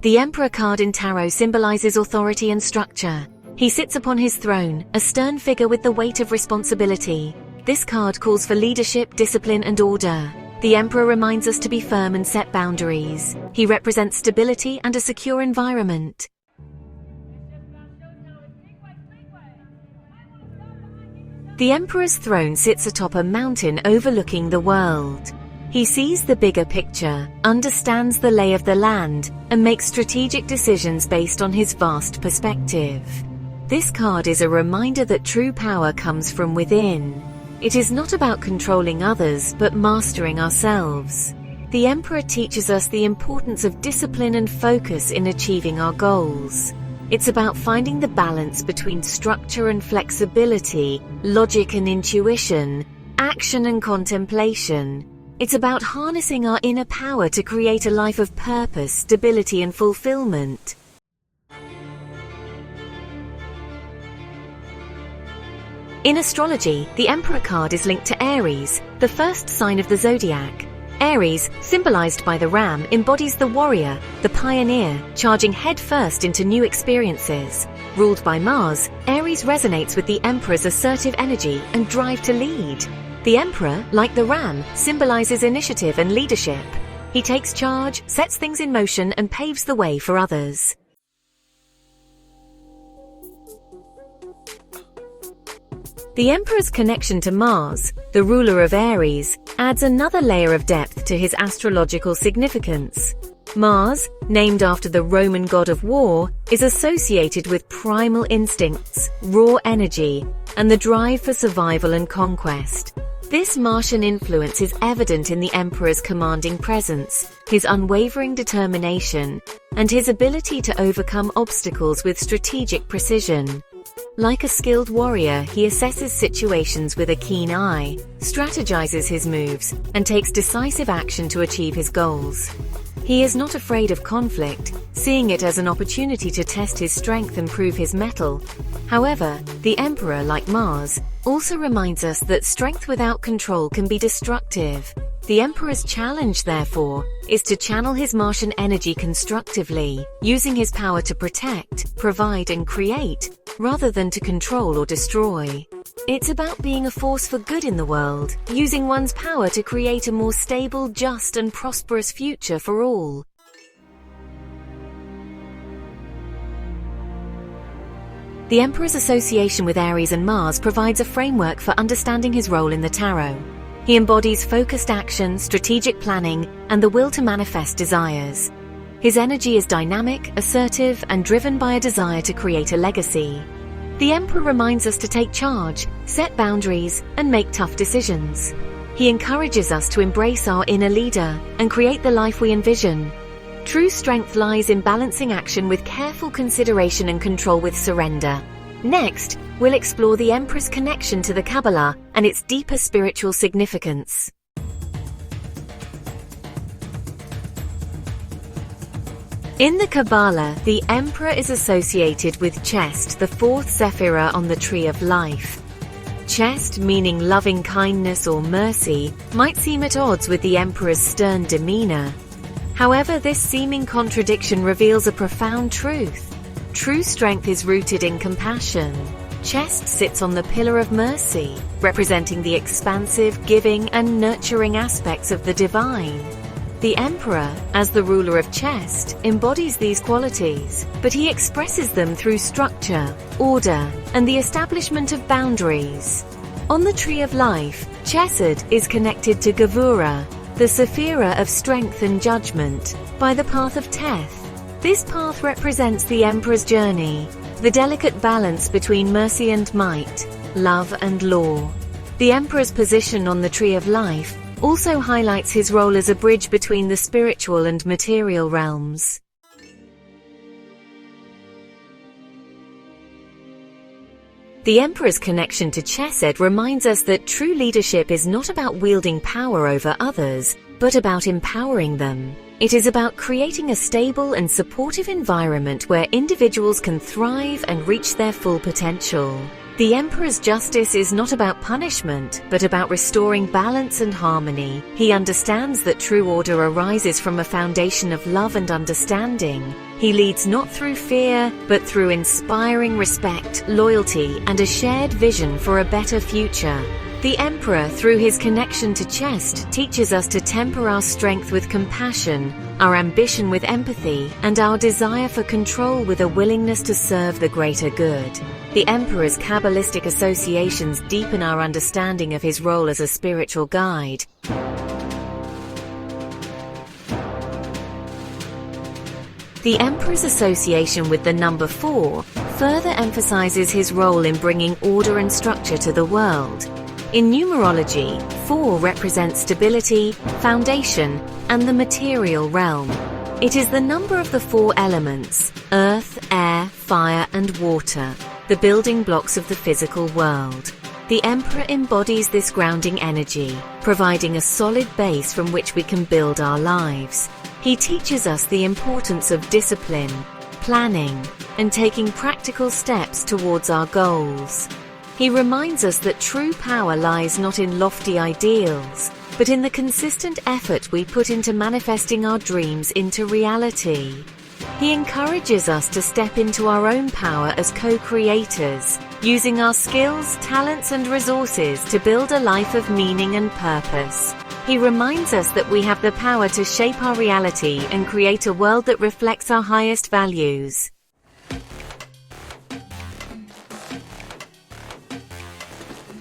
The Emperor card in Tarot symbolizes authority and structure. He sits upon his throne, a stern figure with the weight of responsibility. This card calls for leadership, discipline, and order. The Emperor reminds us to be firm and set boundaries. He represents stability and a secure environment. The Emperor's throne sits atop a mountain overlooking the world. He sees the bigger picture, understands the lay of the land, and makes strategic decisions based on his vast perspective. This card is a reminder that true power comes from within. It is not about controlling others, but mastering ourselves. The Emperor teaches us the importance of discipline and focus in achieving our goals. It's about finding the balance between structure and flexibility, logic and intuition, action and contemplation. It's about harnessing our inner power to create a life of purpose, stability, and fulfillment. In astrology, the Emperor card is linked to Aries, the first sign of the zodiac. Aries, symbolized by the ram, embodies the warrior, the pioneer, charging headfirst into new experiences. Ruled by Mars, Aries resonates with the Emperor's assertive energy and drive to lead. The Emperor, like the ram, symbolizes initiative and leadership. He takes charge, sets things in motion, and paves the way for others. The Emperor's connection to Mars, the ruler of Aries, adds another layer of depth to his astrological significance. Mars, named after the Roman god of war, is associated with primal instincts, raw energy, and the drive for survival and conquest. This Martian influence is evident in the Emperor's commanding presence, his unwavering determination, and his ability to overcome obstacles with strategic precision. Like a skilled warrior, he assesses situations with a keen eye, strategizes his moves, and takes decisive action to achieve his goals. He is not afraid of conflict, seeing it as an opportunity to test his strength and prove his mettle. However, the Emperor, like Mars, also reminds us that strength without control can be destructive. The Emperor's challenge, therefore, is to channel his Martian energy constructively, using his power to protect, provide, and create, rather than to control or destroy. It's about being a force for good in the world, using one's power to create a more stable, just, and prosperous future for all. The Emperor's association with Aries and Mars provides a framework for understanding his role in the tarot. He embodies focused action, strategic planning, and the will to manifest desires. His energy is dynamic, assertive, and driven by a desire to create a legacy. The Emperor reminds us to take charge, set boundaries, and make tough decisions. He encourages us to embrace our inner leader and create the life we envision. True strength lies in balancing action with careful consideration and control with surrender. Next, we'll explore the Emperor's connection to the Kabbalah and its deeper spiritual significance. In the Kabbalah, the Emperor is associated with Chesed, the fourth Sephirah on the Tree of Life. Chesed, meaning loving kindness or mercy, might seem at odds with the Emperor's stern demeanor. However, this seeming contradiction reveals a profound truth. True strength is rooted in compassion. Chesed sits on the pillar of mercy, representing the expansive, giving, and nurturing aspects of the divine. The Emperor, as the ruler of Chesed, embodies these qualities, but he expresses them through structure, order, and the establishment of boundaries. On the Tree of Life, Chesed is connected to Gevurah, the Sephirah of strength and judgment, by the Path of Chesed. This path represents the Emperor's journey, the delicate balance between mercy and might, love and law. The Emperor's position on the Tree of Life also highlights his role as a bridge between the spiritual and material realms. The Emperor's connection to Chesed reminds us that true leadership is not about wielding power over others, but about empowering them. It is about creating a stable and supportive environment where individuals can thrive and reach their full potential. The Emperor's justice is not about punishment, but about restoring balance and harmony. He understands that true order arises from a foundation of love and understanding. He leads not through fear, but through inspiring respect, loyalty, and a shared vision for a better future. The Emperor, through his connection to Chesed, teaches us to temper our strength with compassion, our ambition with empathy, and our desire for control with a willingness to serve the greater good. The Emperor's Kabbalistic associations deepen our understanding of his role as a spiritual guide. The Emperor's association with the number 4 further emphasizes his role in bringing order and structure to the world. In numerology, 4 represents stability, foundation, and the material realm. It is the number of the 4 elements: earth, air, fire, and water, the building blocks of the physical world. The Emperor embodies this grounding energy, providing a solid base from which we can build our lives. He teaches us the importance of discipline, planning, and taking practical steps towards our goals. He reminds us that true power lies not in lofty ideals, but in the consistent effort we put into manifesting our dreams into reality. He encourages us to step into our own power as co-creators, using our skills, talents, and resources to build a life of meaning and purpose. He reminds us that we have the power to shape our reality and create a world that reflects our highest values.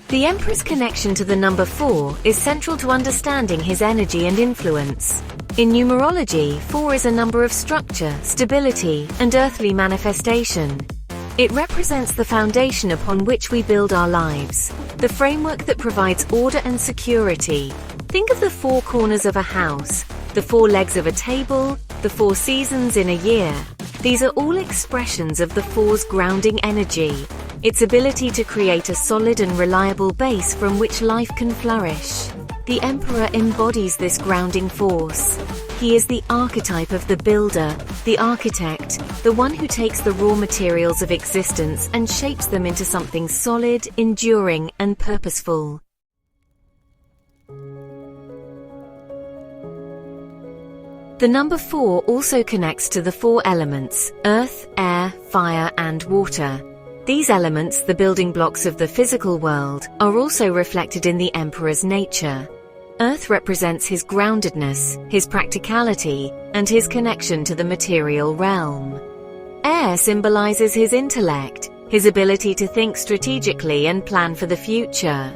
The Emperor's connection to the number 4 is central to understanding his energy and influence. In numerology, 4 is a number of structure, stability, and earthly manifestation. It represents the foundation upon which we build our lives, the framework that provides order and security. Think of the 4 corners of a house, the 4 legs of a table, the 4 seasons in a year. These are all expressions of the 4's grounding energy, its ability to create a solid and reliable base from which life can flourish. The Emperor embodies this grounding force. He is the archetype of the builder, the architect, the one who takes the raw materials of existence and shapes them into something solid, enduring, and purposeful. The number 4 also connects to the 4 elements: earth, air, fire, and water. These elements, the building blocks of the physical world, are also reflected in the Emperor's nature. Earth represents his groundedness, his practicality, and his connection to the material realm. Air symbolizes his intellect, his ability to think strategically and plan for the future.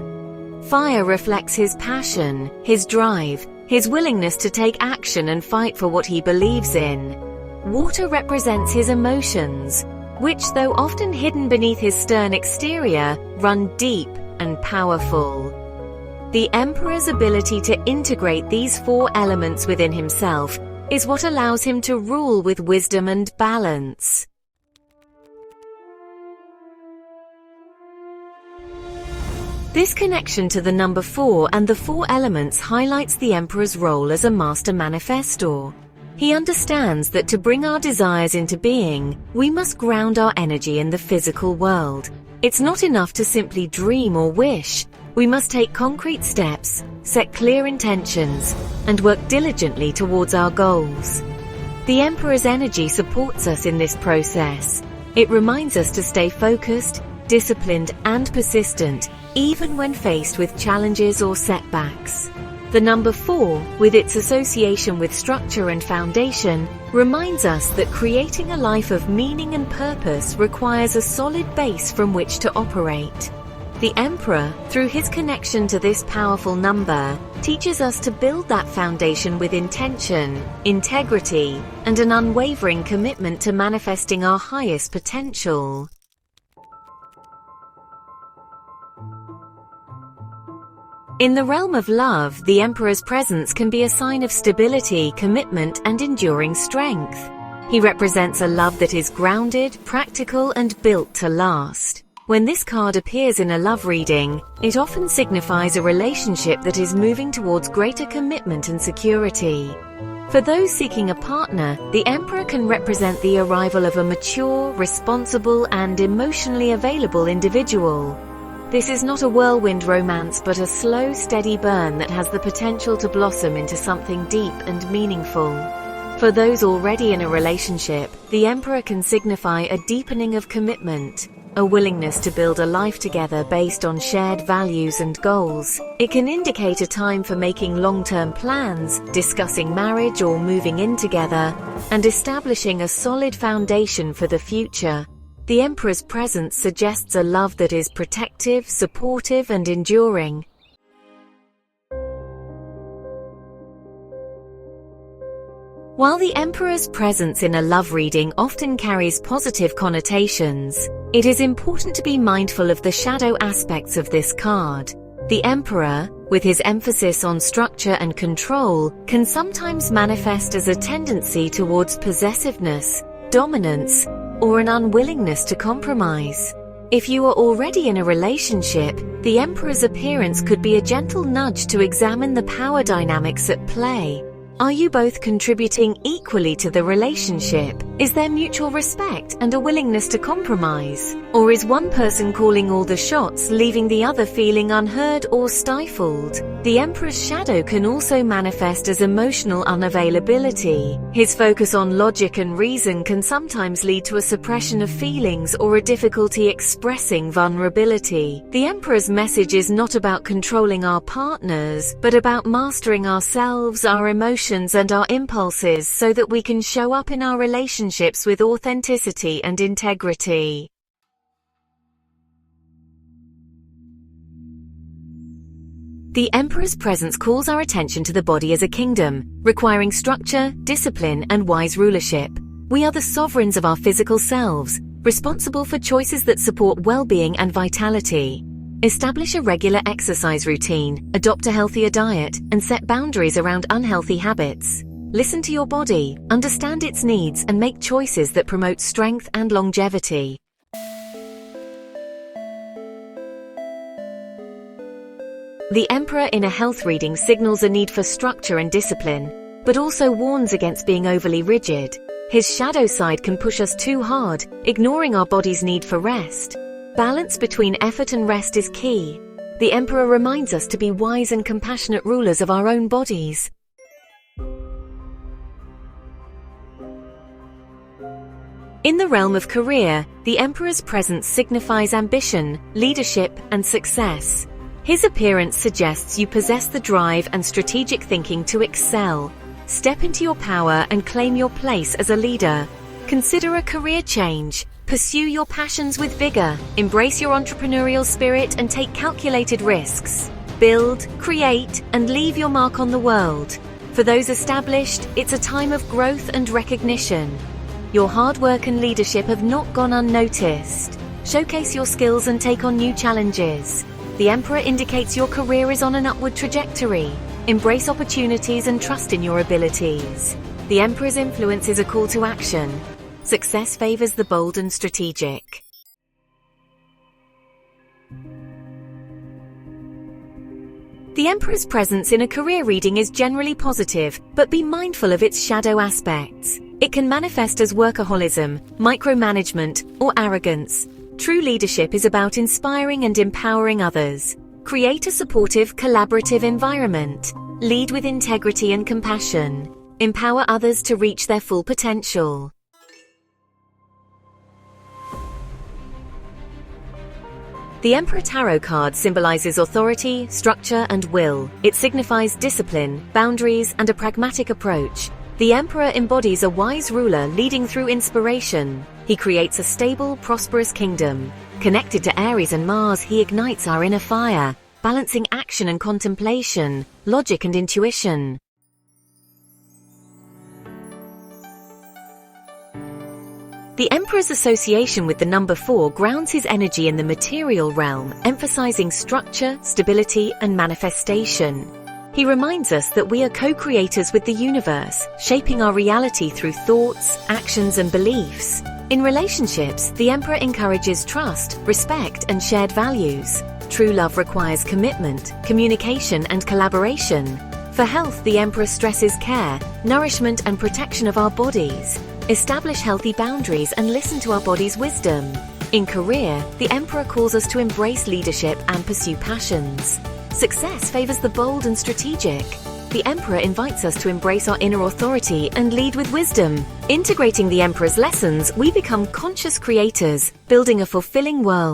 Fire reflects his passion, his drive, his willingness to take action and fight for what he believes in. Water represents his emotions, which, though often hidden beneath his stern exterior, run deep and powerful. The Emperor's ability to integrate these 4 elements within himself is what allows him to rule with wisdom and balance. This connection to the number 4 and the 4 elements highlights the Emperor's role as a master manifestor. He understands that to bring our desires into being, we must ground our energy in the physical world. It's not enough to simply dream or wish. We must take concrete steps, set clear intentions, and work diligently towards our goals. The Emperor's energy supports us in this process. It reminds us to stay focused, disciplined, and persistent, even when faced with challenges or setbacks. The number 4, with its association with structure and foundation, reminds us that creating a life of meaning and purpose requires a solid base from which to operate. The Emperor, through his connection to this powerful number, teaches us to build that foundation with intention, integrity, and an unwavering commitment to manifesting our highest potential. In the realm of love, the Emperor's presence can be a sign of stability, commitment, and enduring strength. He represents a love that is grounded, practical, and built to last. When this card appears in a love reading, it often signifies a relationship that is moving towards greater commitment and security. For those seeking a partner, the Emperor can represent the arrival of a mature, responsible, and emotionally available individual. This is not a whirlwind romance, but a slow, steady burn that has the potential to blossom into something deep and meaningful. For those already in a relationship, the Emperor can signify a deepening of commitment, a willingness to build a life together based on shared values and goals. It can indicate a time for making long-term plans, discussing marriage or moving in together, and establishing a solid foundation for the future. The Emperor's presence suggests a love that is protective, supportive, and enduring. While the Emperor's presence in a love reading often carries positive connotations, it is important to be mindful of the shadow aspects of this card. The Emperor, with his emphasis on structure and control, can sometimes manifest as a tendency towards possessiveness, dominance, or an unwillingness to compromise. If you are already in a relationship, the Emperor's appearance could be a gentle nudge to examine the power dynamics at play. Are you both contributing equally to the relationship? Is there mutual respect and a willingness to compromise? Or is one person calling all the shots, leaving the other feeling unheard or stifled? The Emperor's shadow can also manifest as emotional unavailability. His focus on logic and reason can sometimes lead to a suppression of feelings or a difficulty expressing vulnerability. The Emperor's message is not about controlling our partners, but about mastering ourselves, our emotions, and our impulses so that we can show up in our relationships with authenticity and integrity. The Emperor's presence calls our attention to the body as a kingdom, requiring structure, discipline, and wise rulership. We are the sovereigns of our physical selves, responsible for choices that support well-being and vitality. Establish a regular exercise routine, adopt a healthier diet, and set boundaries around unhealthy habits. Listen to your body, understand its needs, and make choices that promote strength and longevity. The Emperor in a health reading signals a need for structure and discipline, but also warns against being overly rigid. His shadow side can push us too hard, ignoring our body's need for rest. Balance between effort and rest is key. The Emperor reminds us to be wise and compassionate rulers of our own bodies. In the realm of career, the Emperor's presence signifies ambition, leadership, and success. His appearance suggests you possess the drive and strategic thinking to excel. Step into your power and claim your place as a leader. Consider a career change. Pursue your passions with vigor. Embrace your entrepreneurial spirit and take calculated risks. Build, create, and leave your mark on the world. For those established, it's a time of growth and recognition. Your hard work and leadership have not gone unnoticed. Showcase your skills and take on new challenges. The Emperor indicates your career is on an upward trajectory. Embrace opportunities and trust in your abilities. The Emperor's influence is a call to action. Success favors the bold and strategic. The Emperor's presence in a career reading is generally positive, but be mindful of its shadow aspects. It can manifest as workaholism, micromanagement, or arrogance. True leadership is about inspiring and empowering others. Create a supportive, collaborative environment. Lead with integrity and compassion. Empower others to reach their full potential. The Emperor Tarot card symbolizes authority, structure, and will. It signifies discipline, boundaries, and a pragmatic approach. The Emperor embodies a wise ruler leading through inspiration. He creates a stable, prosperous kingdom. Connected to Aries and Mars, he ignites our inner fire, balancing action and contemplation, logic and intuition. The Emperor's association with the number 4 grounds his energy in the material realm, emphasizing structure, stability, and manifestation. He reminds us that we are co-creators with the universe, shaping our reality through thoughts, actions, and beliefs. In relationships, the Emperor encourages trust, respect, and shared values. True love requires commitment, communication, and collaboration. For health, the Emperor stresses care, nourishment and protection of our bodies. Establish healthy boundaries and listen to our body's wisdom. In career, the Emperor calls us to embrace leadership and pursue passions. Success favors the bold and strategic. The Emperor invites us to embrace our inner authority and lead with wisdom. Integrating the Emperor's lessons, we become conscious creators, building a fulfilling world.